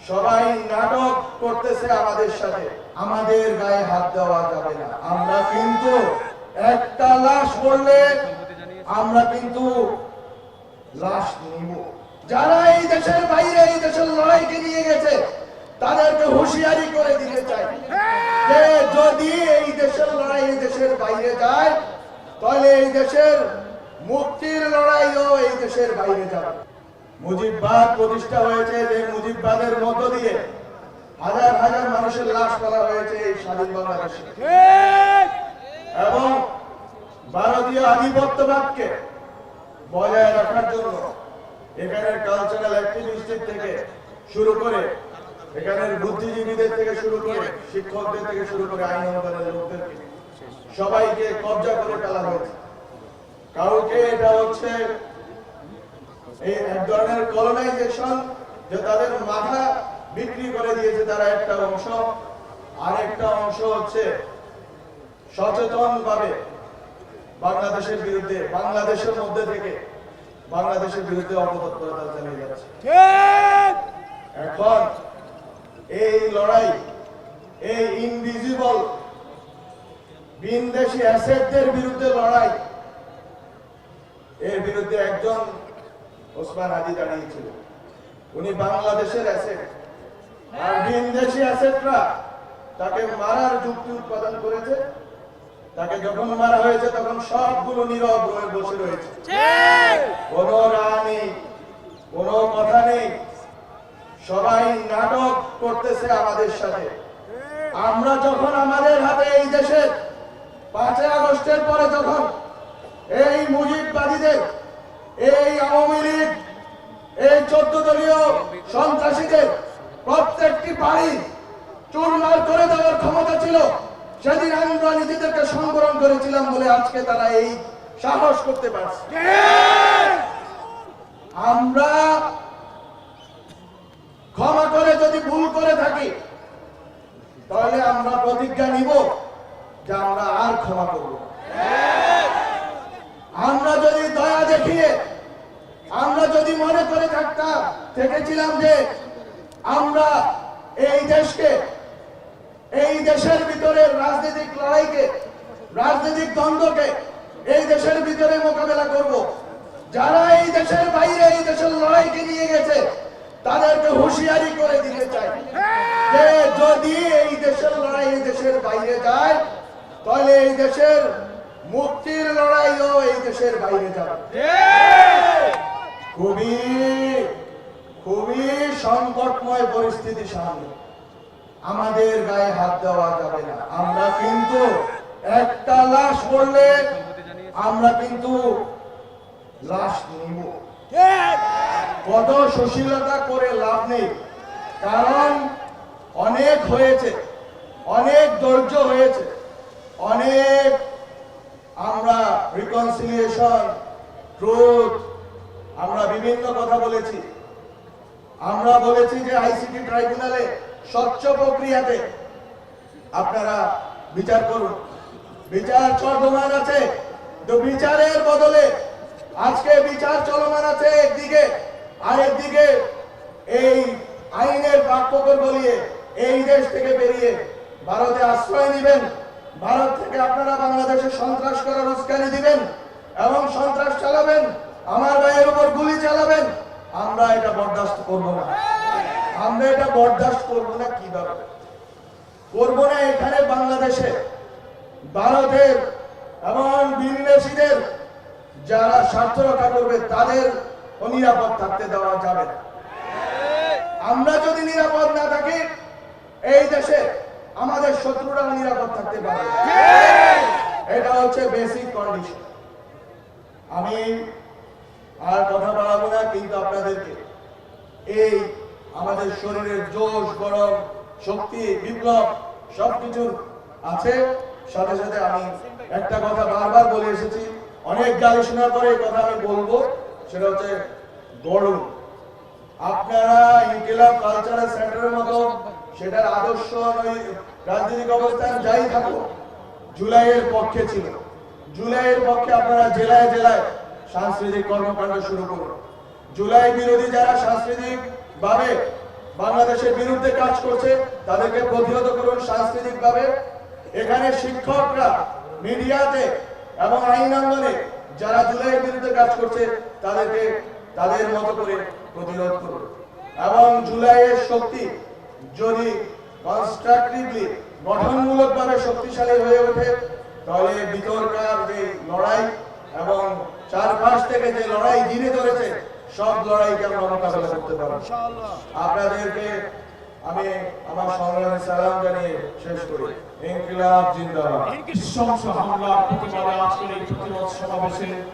সবাই নাটক করতেছে আমাদের সাথে, আমাদের গায়ে হাত দেওয়া যাবে না। আমরা কিন্তু একটা লাশ পড়লে আমরা কিন্তু লাশ নিব। যারা এই দেশের বাইরে এই দেশের লড়াইকে নিয়ে গেছে তাদেরকে হুঁশিয়ারি করে দিতে চাই যে যদি এই দেশের লড়াই এই দেশের বাইরে যায় তাহলে এই দেশের মুক্তির লড়াইও এই দেশের বাইরে যাবে। মুজিববাদ প্রতিষ্ঠা হয়েছে, যে মুজিববাদের মধ্য দিয়ে হাজার হাজার মানুষের লাশ ফেলা হয়েছে এই স্বাধীন বাংলাদেশে, এবং ভারতীয় আধিপত্যবাদকে বজায় রাখার জন্য এখানের কালচারাল অ্যাক্টিভিস্টদের থেকে শুরু করে, এখানের বুদ্ধিজীবীদের থেকে শুরু করে, শিক্ষকদের থেকে শুরু করে, আইন অনুদানের লোকদেরকে সবাইকে কবজা করে ফেলা হয়েছে। কাউকে এটা হচ্ছে এই এক ধরনের কলোনাইজেশন, যে তাদের মাথা বিক্রি করে দিয়েছে তারা একটা অংশ, আরেকটা অংশ হচ্ছে সচেতন ভাবে বাংলাদেশের বিরুদ্ধে, বাংলাদেশের মধ্যে থেকে বাংলাদেশের বিরুদ্ধে অপতৎপরতা চালিয়ে যাচ্ছে। এখন এই লড়াই, এই ইনভিজিবল বিনদেশী অ্যাসেটদের বিরুদ্ধে লড়াই, এর বিরুদ্ধে একজন ওসমান হাদি দাঁড়িয়েছিল। উনি বাংলাদেশের অ্যাসেট, আর বিনদেশী অ্যাসেটরা তাকে মারার যুক্তি উৎপাদন করেছে। তাকে যখন মারা হয়েছে তখন সবগুলো নীরব হয়ে বসে রয়েছে, কোনো রায় নেই, কোনো কথা নেই। সবাই নাটক করতেছে আমাদের সাথে। আমরা যখন আমাদের হাতে এই দেশের 5 আগস্টের পরে যখন এই মুজিববাদীদের, এই আওয়ামী লীগ, এই 14 দলীয় সন্ত্রাসীদের প্রত্যেকটি বাড়ি চুরমার করে দেওয়ার ক্ষমতা ছিল, সেদিন আমরা নিজেদেরকে সংবরণ করেছিলাম বলে আজকে তারা এই সাহস করতে পারছে। আমরা ক্ষমা করে যদি ভুল করে থাকি তাহলে আমরা প্রতিজ্ঞা নিব যে আমরা আর ক্ষমা করব। আমরা যদি দয়া দেখিয়ে, আমরা যদি মনে করে থেকেছিলাম যে আমরা এই দেশকে, এই দেশের ভিতরে রাজনৈতিক লড়াইকে, রাজনৈতিক দ্বন্দ্বকে এই দেশের ভিতরে মোকাবেলা করব, যারা এই দেশের বাইরে এই দেশের লড়াইকে নিয়ে গেছে তাদেরকে হুঁশিয়ারি করে দিতে চাই যে যদি এই দেশের লড়াই এই দেশের বাইরে যায় তাহলে এই দেশের মুক্তির লড়াইও এই দেশের বাইরে যাবে। খুবই খুবই সংকটময় পরিস্থিতি সামনে, আমাদের গায়ে হাত দেওয়া যাবে না। আমরা কিন্তু একটা লাশ পড়লে আমরা কিন্তু লাশ নিব। কত সুশীলতা করে লাভ নেই, কারণ অনেক হয়েছে, অনেক ধৈর্য হয়েছে, অনেক আমরা রিকনসিলিয়েশন, ট্রুথ, আমরা বিভিন্ন কথা বলেছি। আমরা বলেছি যে আইসিটি ট্রাইব্যুনালে স্বচ্ছ প্রক্রিয়াতে আপনারা বিচার করুন। বিচার চলমান আছে, তো বিচারের বদলে আজকে বিচার চলমান আছে একদিকে, আর একদিকে এই আইনের বাক্যকর বলিয়ে এই দেশ থেকে বেরিয়ে ভারতে আশ্রয় নেবেন, ভারত থেকে আপনারা বাংলাদেশে সন্ত্রাস করার উস্কানি দিবেন এবং সন্ত্রাস চালাবেন, আমার ভাইয়ের উপর গুলি চালাবেন। আমরা এটা বরদাস্ত করব না। আমরা এটা বরদাস্ত করব না। কিভাবে করব না? এখানে বাংলাদেশে ভারতের এবং বিদেশিদের যারা স্বার্থ রক্ষা করবে তাদের নিরাপদ থাকতে দেওয়া যাবে না। আমরা যদি নিরাপদ না থাকি এই দেশে আমাদের শত্রুরা নিরাপদ থাকতে পারে। এটা হচ্ছে বেসিক কন্ডিশন। আমি আর কথা বাড়াবো না, কিন্তু আপনাদেরকে এই আমাদের শরীরের জোশ, গরম, শক্তি, বিপ্লব সবকিছুর আছে। সাথে সাথে আমি একটা কথা বারবার বলে এসেছি, অনেক গালি শোনার পরে এই কথা আমি বলবো, সেটা হচ্ছে গরম। আপনারা ইনকিলাব কালচারাল সেন্টারের মতো সেটার আদর্শ রাজনৈতিক অবস্থান যাই থাকুক, জুলাইয়ের পক্ষে ছিল। জুলাইয়ের পক্ষে আপনারা জেলায় জেলায় সাংস্কৃতিক কর্মকাণ্ড শুরু করুন। জুলাই বিরোধী যারা সাংস্কৃতিক ভাবে বাংলাদেশের বিরুদ্ধে কাজ করছে তাদেরকে প্রতিহত করুন সাংস্কৃতিকভাবে। এখানে শিক্ষকরা, মিডিয়াতে এবং আইন আন্দোলনে যারা জুলাইয়ের বিরুদ্ধে কাজ করছে তাদেরকে তাদের মতো করে প্রতিরোধ করুন। এবং জুলাইয়ের শক্তি যদি কনস্ট্রাকটিভলি গঠনমূলকভাবে শক্তিশালী হয়ে ওঠে তাহলে ভিতরকার যে লড়াই এবং চারপাশ থেকে যে লড়াই ঘিরে ধরেছে সব লড়াইকে আমরা মোকাবেলা করতে পারবো। আপনাদেরকে আমি আমার সংগ্রামে সালাম জানিয়ে শেষ করি। ইনকিলাব জিন্দাবাদ। নৃশংস হামলার প্রতিবাদে আজকের এই প্রতিবাদ সমাবেশে